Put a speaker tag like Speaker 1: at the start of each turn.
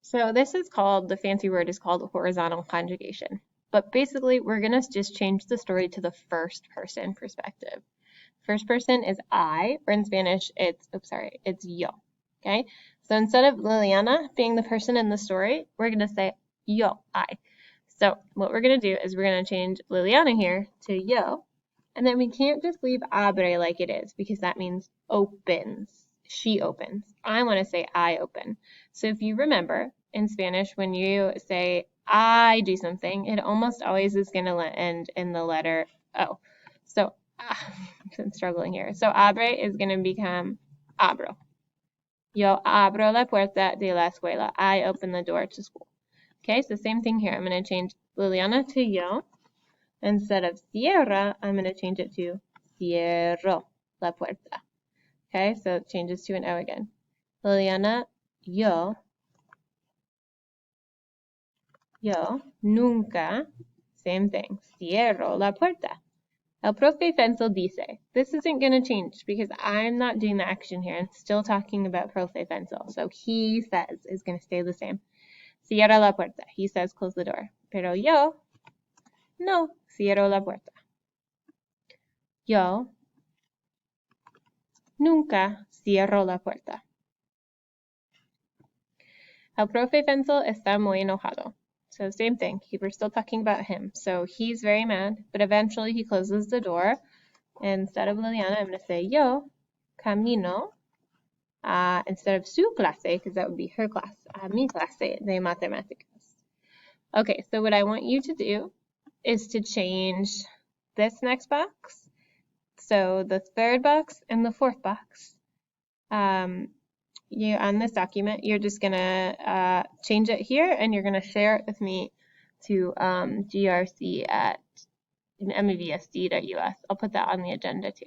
Speaker 1: So this is called, the fancy word is called horizontal conjugation. But basically, we're going to just change the story to the first person perspective. First person is I, or in Spanish, it's yo. Okay? So instead of Liliana being the person in the story, we're going to say yo, I. So what we're going to do is we're going to change Liliana here to yo, and then we can't just leave abre like it is, because that means opens. She opens. I want to say I open. So if you remember, in Spanish, when you say I do something, it almost always is going to end in the letter O. So I'm struggling here. So abre is going to become abro. Yo abro la puerta de la escuela. I open the door to school. Okay, so same thing here. I'm going to change Liliana to yo. Instead of Cierra, I'm going to change it to cierro la puerta. Okay, so it changes to an O again. Liliana, yo nunca, same thing, cierro la puerta. El profe Fensel dice. This isn't going to change because I'm not doing the action here. I'm still talking about profe Fensel. So he says is going to stay the same. Cierra la puerta. He says close the door. Pero yo no cierro la puerta. Yo nunca cierro la puerta. El profe Fensel está muy enojado. So same thing. We're still talking about him. So he's very mad, but eventually he closes the door. And instead of Liliana, I'm going to say yo camino. Instead of su clase, because that would be her class, mi clase de matemáticas. Okay, so what I want you to do is to change this next box. So the third box and the fourth box. On this document, you're just going to change it here, and you're going to share it with me to grc@mevsd.us. I'll put that on the agenda too.